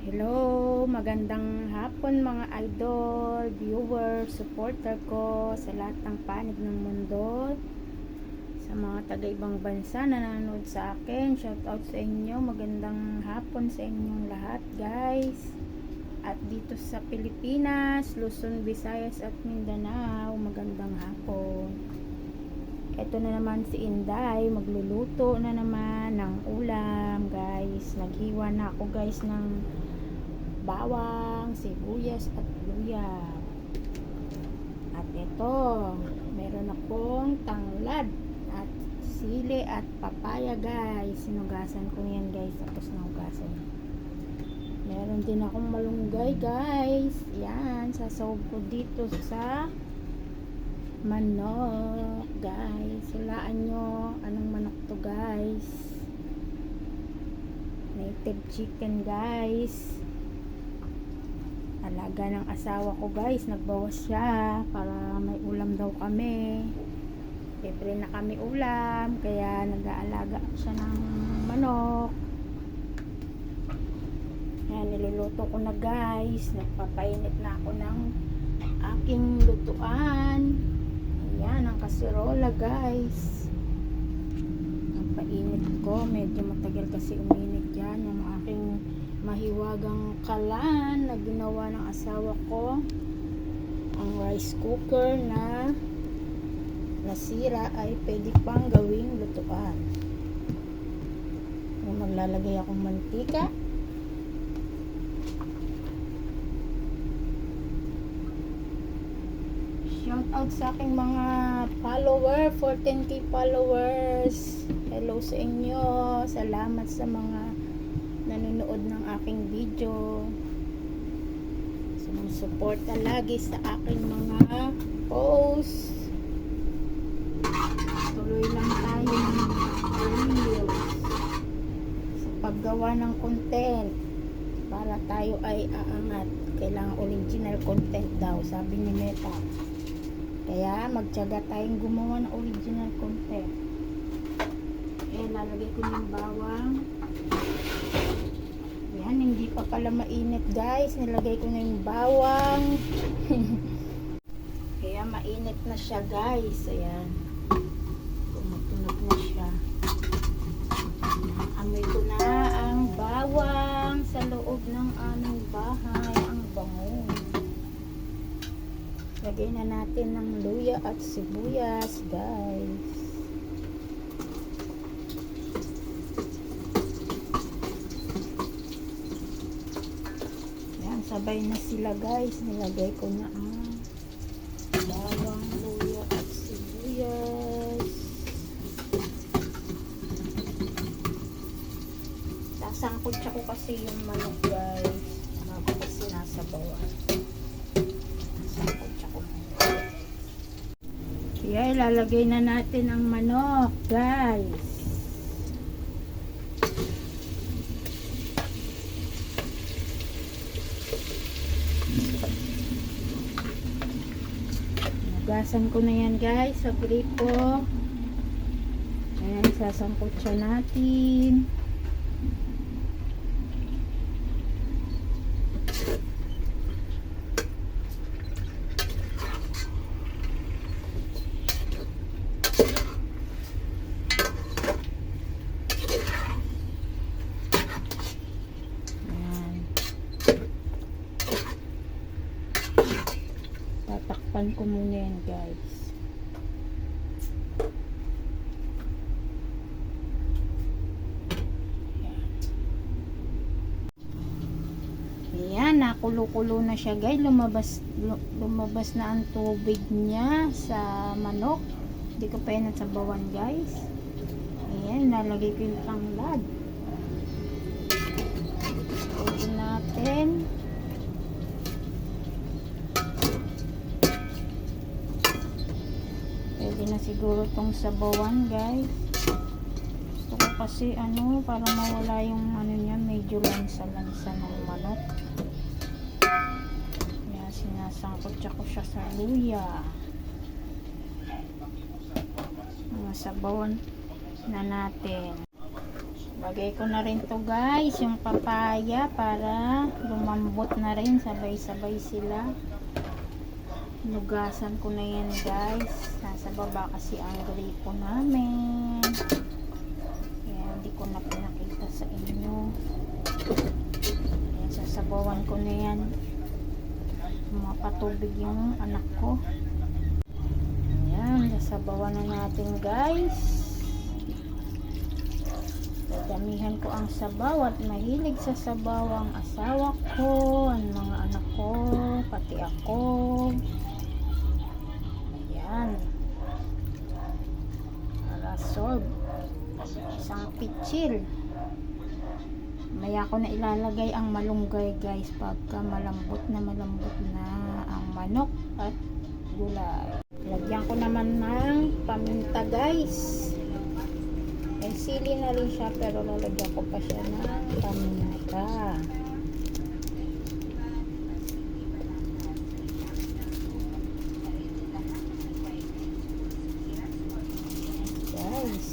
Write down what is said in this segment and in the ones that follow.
Hello, magandang hapon mga idol, viewers, supporter ko sa lahat ng panig ng mundo. Sa mga taga-ibang bansa na nanonood sa akin, shout out sa inyo, magandang hapon sa inyong lahat guys. At dito sa Pilipinas, Luzon, Visayas at Mindanao, magandang hapon. Ito na naman si Inday, magluluto na naman ng ulam guys. Naghiwa na ako guys ng bawang, sibuyas at luya. At ito, meron akong tanglad at sili at papaya guys. Sinugasan ko yan guys, tapos nahugasan. Meron din akong malunggay guys. Yan, sasawag ko dito sa manok guys. Hulaan nyo anong manok to guys. Native chicken guys. Alaga ng asawa ko guys, nagbawas siya para may ulam daw kami. Libre na kami ulam, kaya nag-aalaga siya ng manok. Ayan, niluluto ko na guys. Nagpapainit na ako ng aking lutuan. Ayan, ang kasirola guys. Nagpainit ko, medyo matagal kasi uminit yan. Yung aking mahiwagang kalan na ginawa ng asawa ko, ang rice cooker na nasira ay pwede pang gawing lutuan. Maglalagay akong mantika. Shout out sa aking mga follower, 14k followers. Hello sa inyo, salamat sa mga nanonood ng aking video, sumusuporta lagi sa aking mga posts. Tuloy lang tayo ng reels sa paggawa ng content para tayo ay aangat. Kailangan original content daw, sabi ni Meta, kaya magtiyaga tayong gumawa ng original content. Lalagay ko yung bawang. Yan, hindi pa pala mainit guys. Nilagay ko na yung bawang. Kaya mainit na siya guys. Ayan. Tumutunog na siya. Amoy ko na ang bawang sa loob ng aming bahay. Ang bango. Lagay na natin ng luya at sibuyas guys. Sabay na sila guys. Nilagay ko na ang bawang, luya at sibuyas. Sasangkot ko kasi yung manok guys. Bago kasi nasa bawang. Sasangkot ko. Kaya ilalagay na natin ang manok guys. Gasan ko na yan guys sa gripo. Ayan, sasangkot siya natin. Tatakpan ko muna yan guys. Ayan, nakulo-kulo na siya guys. Lumabas na ang tubig niya sa manok. Hindi ko pa yan nasabawan guys. Ayan, nalagay ko yung tanglad. Ito natin. Pwede na siguro tong sabawan guys. Gusto ko kasi para mawala yung niya, medyo lansa-lansa ng manok. Kaya sinasangkot ko siya sa luya. Mga sabawan na natin. Lagay ko na rin to guys, yung papaya para lumambot na rin, sabay-sabay sila. Nugasan ko na yan guys. Nasa baba kasi ang gripo namin. Kaya hindi ko na pinakita sa inyo. Ayan, sasabawan ko na yan. Mapatubig yung anak ko. Ayan, sasabawan na natin guys. Damihan ko ang sabaw at mahilig sa sabaw ang asawa ko, ang mga anak ko, pati ako. Ayan. Para solve. Isang pitsil. Maya ko na ilalagay ang malunggay guys pagka malambot na ang manok at gulay. Lagyan ko naman ng paminta guys. May sili na rin siya pero lalagyan ko pa siya ng paminta. Guys.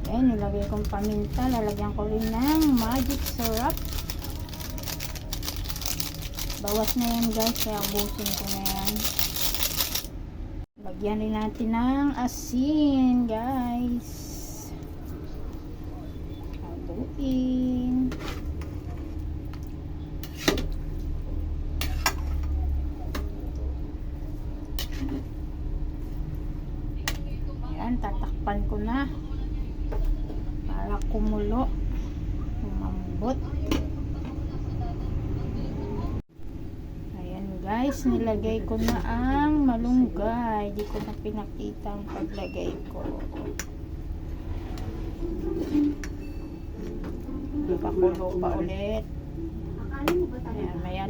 Ayan, nilagay kong paminta. Lalagyan ko rin ng magic syrup. Bawas na yan guys, kaya ubusin ko na yan. Lagyan rin natin ng asin guys. Haluin. Ayan, tatakpan ko na para kumulo, umambot. Guys, nilagay ko na ang malunggay. Di ko na pinakita ang paglagay ko. Pakulo pa ulit. Ayan, maya